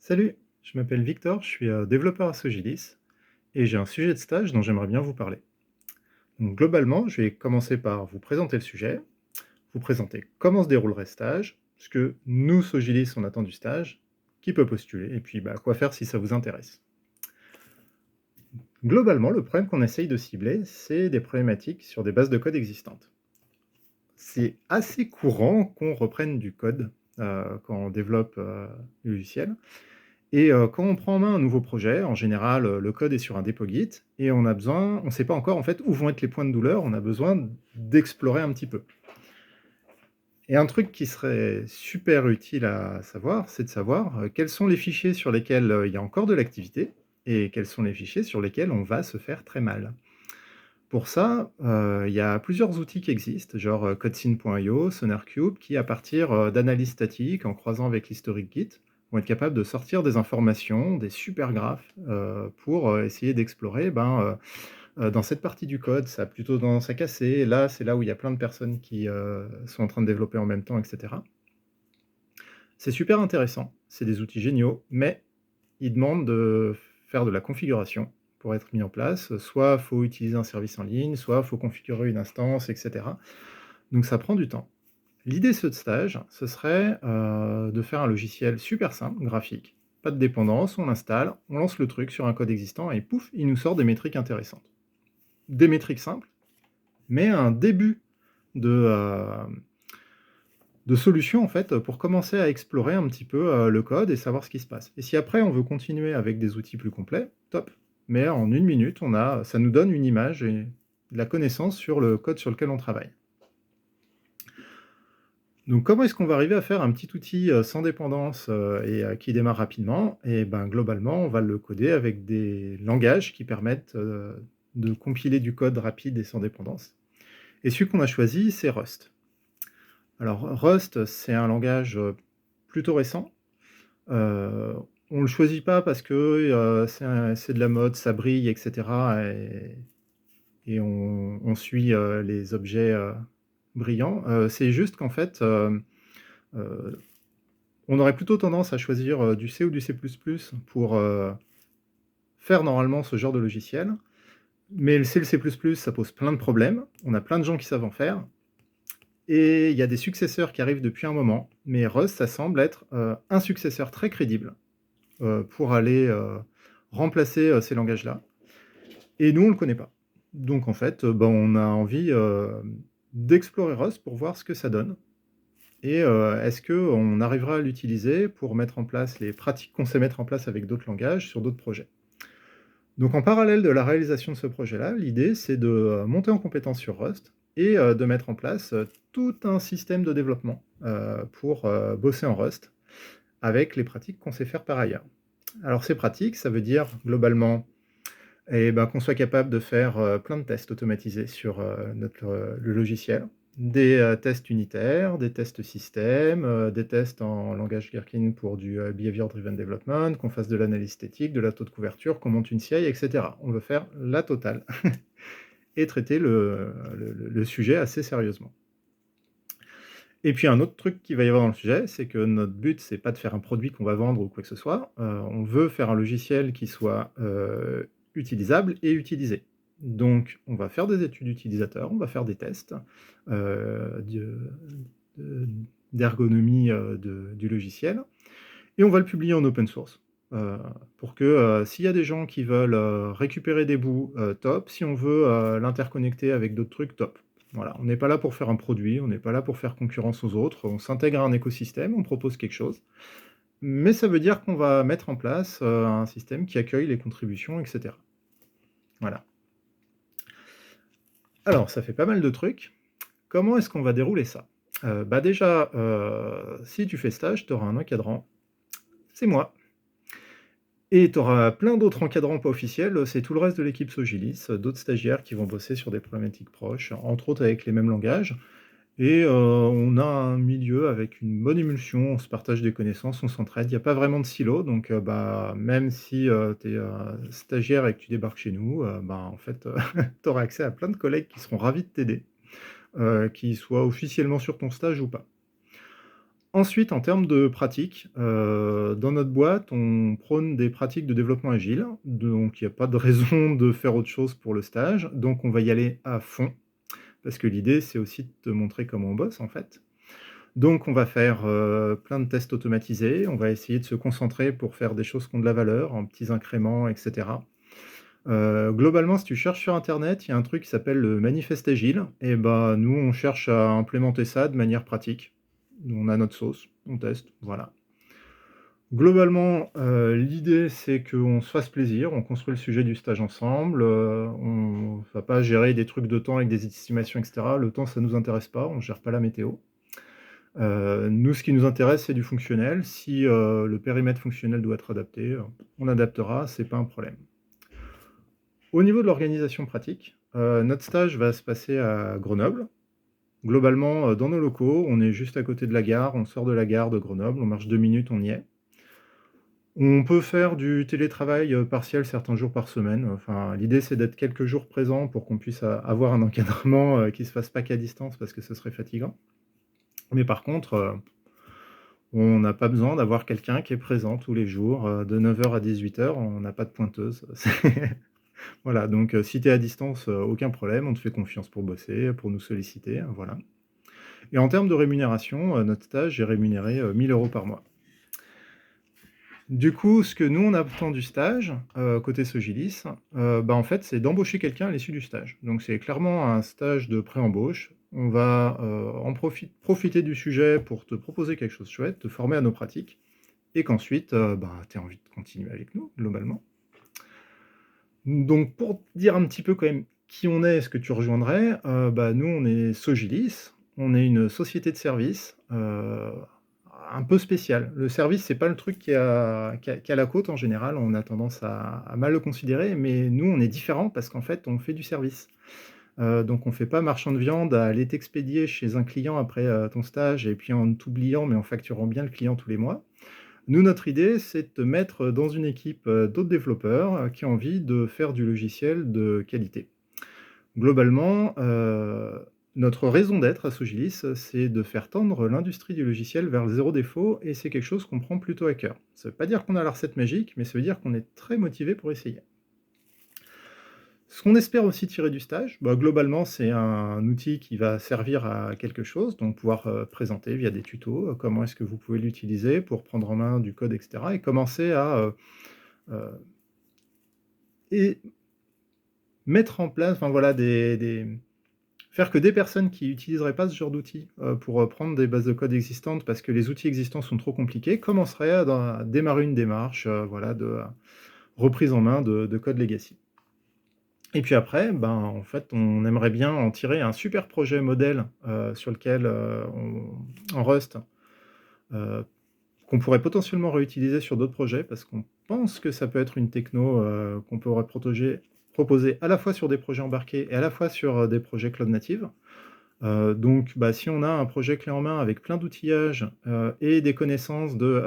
Salut, je m'appelle Victor, je suis développeur à Sogilis et j'ai un sujet de stage dont j'aimerais bien vous parler. Donc globalement, je vais commencer par vous présenter le sujet, vous présenter comment se déroulerait le stage, ce que nous, Sogilis, on attend du stage, qui peut postuler, et puis quoi faire si ça vous intéresse. Globalement, le problème qu'on essaye de cibler, c'est des problématiques sur des bases de code existantes. C'est assez courant qu'on reprenne du code quand on développe le logiciel. Et quand on prend en main un nouveau projet, en général, le code est sur un dépôt Git et on ne sait pas encore en fait où vont être les points de douleur, on a besoin d'explorer un petit peu. Et un truc qui serait super utile à savoir, c'est de savoir, quels sont les fichiers sur lesquels, il y a encore de l'activité et quels sont les fichiers sur lesquels on va se faire très mal. Pour ça, il y a plusieurs outils qui existent, genre, codesyn.io, SonarQube, qui à partir, d'analyses statiques, en croisant avec l'historique Git, vont être capables de sortir des informations, des super graphes, pour, essayer d'explorer, dans cette partie du code, ça a plutôt tendance à casser, là, c'est là où il y a plein de personnes qui, sont en train de développer en même temps et cetera. C'est super intéressant, c'est des outils géniaux, mais ils demandent de faire de la configuration pour être mis en place. Soit il faut utiliser un service en ligne, soit il faut configurer une instance et cetera. Donc ça prend du temps. L'idée de ce stage, ce serait, de faire un logiciel super simple, graphique, pas de dépendance, on l'installe, on lance le truc sur un code existant et pouf, il nous sort des métriques intéressantes. Des métriques simples, mais un début de, solution en fait, pour commencer à explorer un petit peu, le code et savoir ce qui se passe. Et si après on veut continuer avec des outils plus complets, top. Mais en 1 minute, ça nous donne une image et de la connaissance sur le code sur lequel on travaille. Donc comment est-ce qu'on va arriver à faire un petit outil, sans dépendance, qui démarre rapidement? Et ben, globalement, on va le coder avec des langages qui permettent, de compiler du code rapide et sans dépendance. Et celui qu'on a choisi, c'est Rust. Alors Rust, c'est un langage, plutôt récent. On le choisit pas parce que, c'est de la mode, ça brille et cetera et on suit, les objets, brillants. C'est juste qu'en fait, heu, on aurait plutôt tendance à choisir, du C ou du C++ pour, faire normalement ce genre de logiciel. Mais le C, le C++, ça pose plein de problèmes. On a plein de gens qui savent en faire et il y a des successeurs qui arrivent depuis un moment, mais Rust, ça semble être, un successeur très crédible, pour aller, remplacer, ces langages-là. Et nous, on le connaît pas. Donc en fait, on a envie, d'explorer Rust pour voir ce que ça donne et est-ce qu'on arrivera à l'utiliser pour mettre en place les pratiques qu'on sait mettre en place avec d'autres langages sur d'autres projets. Donc en parallèle de la réalisation de ce projet-là, l'idée c'est de, monter en compétence sur Rust et de mettre en place, tout un système de développement, pour, bosser en Rust avec les pratiques qu'on sait faire par ailleurs. Alors ces pratiques, ça veut dire globalement qu'on soit capable de faire, plein de tests automatisés sur, le logiciel. Des, tests unitaires, des tests système, des tests en langage Gherkin pour du, behavior driven development, qu'on fasse de l'analyse statique, de la taux de couverture, qu'on monte une CI et cetera. On veut faire la totale et traiter le sujet assez sérieusement. Et puis un autre truc qu'il va y avoir dans le sujet, c'est que notre but, c'est pas de faire un produit qu'on va vendre ou quoi que ce soit, on veut faire un logiciel qui soit, utilisable et utilisé. Donc on va faire des études utilisateurs, on va faire des tests, de d'ergonomie, du logiciel et on va le publier en open source, heu, pour que, s'il y a des gens qui veulent, récupérer des bouts, top, si on veut, l'interconnecter avec d'autres trucs, top. Voilà, on n'est pas là pour faire un produit, on n'est pas là pour faire concurrence aux autres, on s'intègre à un écosystème, on propose quelque chose, mais ça veut dire qu'on va mettre en place, un système qui accueille les contributions et cetera. Voilà. Alors ça fait pas mal de trucs. Comment est-ce qu'on va dérouler ça? Déjà, si tu fais stage, tu auras un encadrant, c'est moi. Et tu auras plein d'autres encadrants pas officiels, c'est tout le reste de l'équipe Sogilis, d'autres stagiaires qui vont bosser sur des problématiques proches, entre autres avec les mêmes langages et on a un milieu avec une bonne émulsion, on se partage des connaissances, on s'entraide. Il y a pas vraiment de silo donc même si, tu es, stagiaire et que tu débarques chez nous, en fait, tu auras accès à plein de collègues qui seront ravis de t'aider, qu'ils soient officiellement sur ton stage ou pas. Ensuite, en termes de pratique, dans notre boîte, on prône des pratiques de développement agile, donc il y a pas de raison de faire autre chose pour le stage, donc on va y aller à fond, parce que l'idée, c'est aussi de te montrer comment on bosse, en fait. Donc on va faire, plein de tests automatisés, on va essayer de se concentrer pour faire des choses qui ont de la valeur, en petits incréments et cetera. Globalement, si tu cherches sur internet, il y a un truc qui s'appelle le manifeste agile et bah, nous, on cherche à implémenter ça de manière pratique. Nous, on a notre sauce, on teste, voilà. Globalement, l'idée, c'est qu'on se fasse plaisir, on construit le sujet du stage ensemble, on va pas gérer des trucs de temps avec des estimations et cetera. Le temps, ça nous intéresse pas, on gère pas la météo. Nous, ce qui nous intéresse, c'est du fonctionnel. Si, le périmètre fonctionnel doit être adapté, on adaptera, c'est pas un problème. Au niveau de l'organisation pratique, notre stage va se passer à Grenoble. Globalement, dans nos locaux, on est juste à côté de la gare, on sort de la gare de Grenoble, on marche 2 minutes, on y est. On peut faire du télétravail, partiel certains jours par semaine. Enfin, l'idée, c'est d'être quelques jours présents pour qu'on puisse avoir un encadrement, qui se fasse pas qu'à distance parce que ce serait fatigant. Mais par contre, on n'a pas besoin d'avoir quelqu'un qui est présent tous les jours, de 9 heures à 18 heures. On n'a pas de pointeuse. Voilà, donc si tu es à distance, aucun problème, on te fait confiance pour bosser, pour nous solliciter, voilà. Et en termes de rémunération, notre stage est rémunéré, 1 000 € par mois. Du coup, ce que nous, on attend du stage, côté Sogilis, bah, en fait, c'est d'embaucher quelqu'un à l'issue du stage. Donc c'est clairement un stage de pré-embauche. On va, profiter du sujet pour te proposer quelque chose de chouette, te former à nos pratiques et qu'ensuite, bah, tu aies envie de continuer avec nous, globalement. Donc pour dire un petit peu quand même qui on est et ce que tu rejoindrais, bah, nous on est Sogilis, on est une société de services, un peu spéciale. Le service, c'est pas le truc qui a la côte en général, on a tendance à mal le considérer, mais nous on est différents parce qu'en fait on fait du service. Donc on fait pas marchand de viande à aller t'expédier chez un client après, ton stage et puis en t'oubliant, mais en facturant bien le client tous les mois. Nous, notre idée, c'est de te mettre dans une équipe, d'autres développeurs, qui ont envie de faire du logiciel de qualité. Globalement, notre raison d'être à Sogilis, c'est de faire tendre l'industrie du logiciel vers le zéro défaut et c'est quelque chose qu'on prend plutôt à cœur. Ça veut pas dire qu'on a la recette magique, mais ça veut dire qu'on est très motivé pour essayer. Ce qu'on espère aussi tirer du stage, bah, globalement, c'est un outil qui va servir à quelque chose, donc pouvoir, présenter via des tutos, comment est-ce que vous pouvez l'utiliser pour prendre en main du code et cetera et commencer à, heu et mettre en place, enfin voilà, des faire que des personnes qui utiliseraient pas ce genre d'outils, pour, prendre des bases de code existantes parce que les outils existants sont trop compliqués, commenceraient à démarrer une démarche, voilà, de, reprise en main de code legacy. Et puis après, ben, en fait, on aimerait bien en tirer un super projet modèle, sur lequel, en Rust, heu, qu'on pourrait potentiellement réutiliser sur d'autres projets parce qu'on pense que ça peut être une techno, qu'on pourrait proposer à la fois sur des projets embarqués et à la fois sur, des projets cloud native. Donc bah, si on a un projet clé en main avec plein d'outillages, et des connaissances de,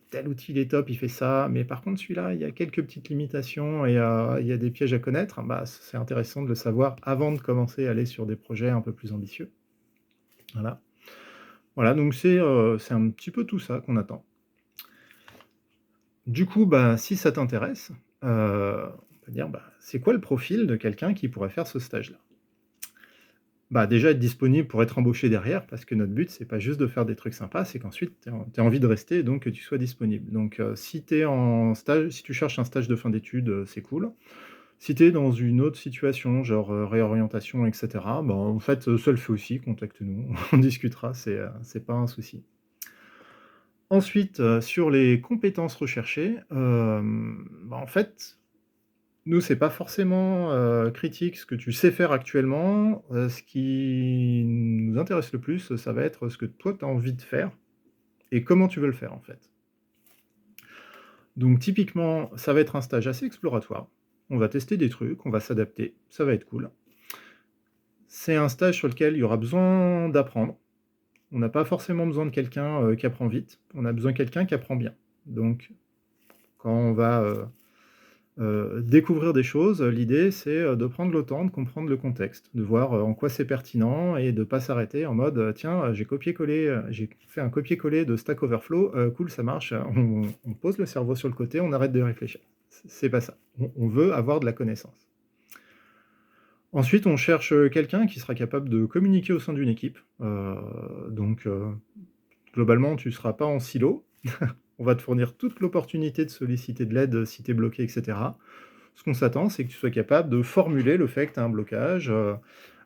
tel outil il est top, il fait ça, mais par contre celui-là, il y a quelques petites limitations et il y a des pièges à connaître, bah, c'est intéressant de le savoir avant de commencer à aller sur des projets un peu plus ambitieux. Voilà. Voilà, donc c'est un petit peu tout ça qu'on attend. Du coup, bah, si ça t'intéresse, on peut dire, bah, c'est quoi le profil de quelqu'un qui pourrait faire ce stage-là? Bah, déjà être disponible pour être embauché derrière, parce que notre but, c'est pas juste de faire des trucs sympas, c'est qu'ensuite tu aies envie de rester, donc que tu sois disponible. Donc, si tu es en stage si tu cherches un stage de fin d'études, c'est cool. Si tu es dans une autre situation, genre, réorientation et cetera, bah, en fait, ça le fait aussi, contacte-nous, on discutera, c'est pas un souci. Ensuite, sur les compétences recherchées, bah, en fait, nous, c'est pas forcément, critique ce que tu sais faire actuellement, ce qui nous intéresse le plus, ça va être ce que toi tu as envie de faire et comment tu veux le faire, en fait. Donc typiquement, ça va être un stage assez exploratoire. On va tester des trucs, on va s'adapter, ça va être cool. C'est un stage sur lequel il y aura besoin d'apprendre. On n'a pas forcément besoin de quelqu'un, qui apprend vite, on a besoin de quelqu'un qui apprend bien. Donc quand on va, Découvrir des choses, l'idée c'est, de prendre le temps de comprendre le contexte, de voir, en quoi c'est pertinent et de pas s'arrêter en mode, «Tiens, j'ai fait un copier-coller de Stack Overflow, cool ça marche», on pose le cerveau sur le côté, on arrête de réfléchir. C'est pas ça. On veut avoir de la connaissance. Ensuite, on cherche, quelqu'un qui sera capable de communiquer au sein d'une équipe, donc globalement, tu seras pas en silo. On va te fournir toute l'opportunité de solliciter de l'aide, si tu es bloqué et cetera. Ce qu'on s'attend, c'est que tu sois capable de formuler le fait que tu as un blocage,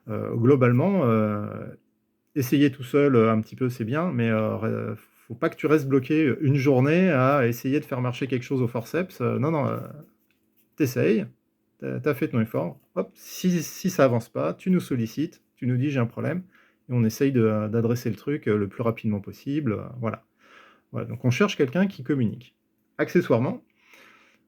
globalement, essayer tout seul, un petit peu, c'est bien, mais faut pas que tu restes bloqué, une journée à essayer de faire marcher quelque chose au forceps, non, non, tu essayes, tu as fait ton effort, hop, si ça avance pas, tu nous sollicites, tu nous dis: «J'ai un problème» et on essaye d'adresser le truc, le plus rapidement possible, voilà. Voilà, donc on cherche quelqu'un qui communique. Accessoirement,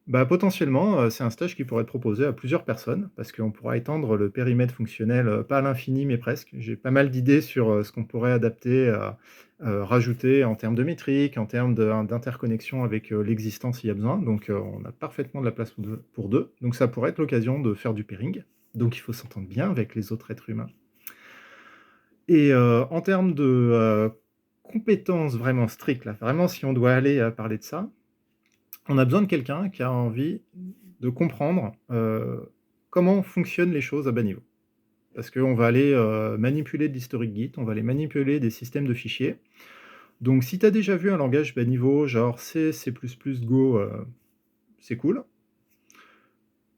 bah, potentiellement, c'est un stage qui pourrait être proposé à plusieurs personnes parce qu'on pourra étendre le périmètre fonctionnel, pas à l'infini, mais presque. J'ai pas mal d'idées sur, ce qu'on pourrait adapter, rajouter en termes de métriques, en termes d'interconnexion avec, l'existant s'il y a besoin. Donc, on a parfaitement de la place pour 2. Donc ça pourrait être l'occasion de faire du pairing. Donc il faut s'entendre bien avec les autres êtres humains. Et en termes de, compétences vraiment strictes là, vraiment si on doit aller, parler de ça, on a besoin de quelqu'un qui a envie de comprendre, comment fonctionnent les choses à bas niveau. Parce qu'on va aller, manipuler de l'historique Git, on va aller manipuler des systèmes de fichiers. Donc si tu as déjà vu un langage bas niveau, genre C, C++, Go, c'est cool.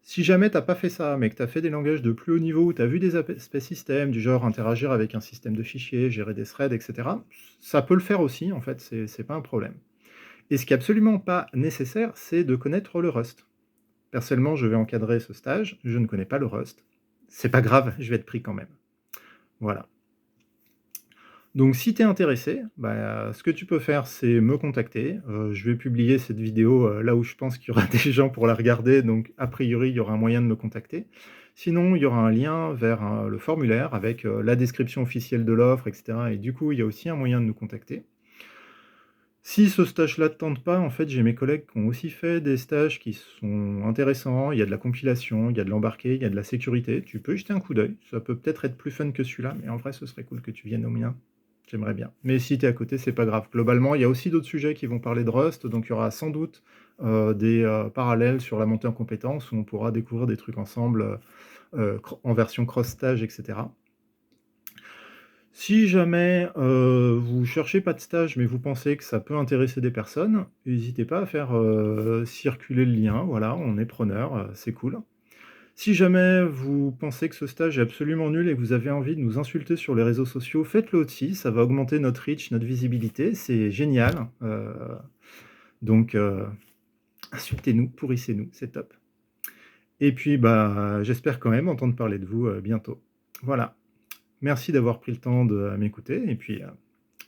Si jamais tu as pas fait ça, mais que tu as fait des langages de plus haut niveau, où tu as vu des aspects système, du genre interagir avec un système de fichiers, gérer des threads et cetera, ça peut le faire aussi en fait, c'est pas un problème. Et ce qui est absolument pas nécessaire, c'est de connaître le Rust. Personnellement, je vais encadrer ce stage, je ne connais pas le Rust. C'est pas grave, je vais être pris quand même. Voilà. Donc si tu es intéressé, bah, ce que tu peux faire, c'est me contacter. Je vais publier cette vidéo, là où je pense qu'il y aura des gens pour la regarder, donc a priori, il y aura un moyen de me contacter. Sinon, il y aura un lien vers, le formulaire avec, la description officielle de l'offre et cetera et du coup, il y a aussi un moyen de nous contacter. Si ce stage-là ne te tente pas, en fait, j'ai mes collègues qui ont aussi fait des stages qui sont intéressants. Il y a de la compilation, il y a de l'embarqué, il y a de la sécurité. Tu peux y jeter un coup d'œil. Ça peut peut-être être plus fun que celui-là, mais en vrai, ce serait cool que tu viennes au mien. J'aimerais bien. Mais si tu es à côté, c'est pas grave. Globalement, il y a aussi d'autres sujets qui vont parler de Rust, donc il y aura sans doute, des, parallèles sur la montée en compétences où on pourra découvrir des trucs ensemble, en version cross-stage et cetera. Si jamais, vous cherchez pas de stage, mais vous pensez que ça peut intéresser des personnes, n'hésitez pas à faire, circuler le lien, voilà, on est preneur, c'est cool. Si jamais vous pensez que ce stage est absolument nul et que vous avez envie de nous insulter sur les réseaux sociaux, faites-le aussi, ça va augmenter notre reach, notre visibilité, c'est génial, donc insultez-nous, pourrissez-nous, c'est top. Et puis, bah, j'espère quand même entendre parler de vous, bientôt. Voilà. Merci d'avoir pris le temps de m'écouter et puis,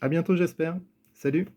à bientôt j'espère. Salut.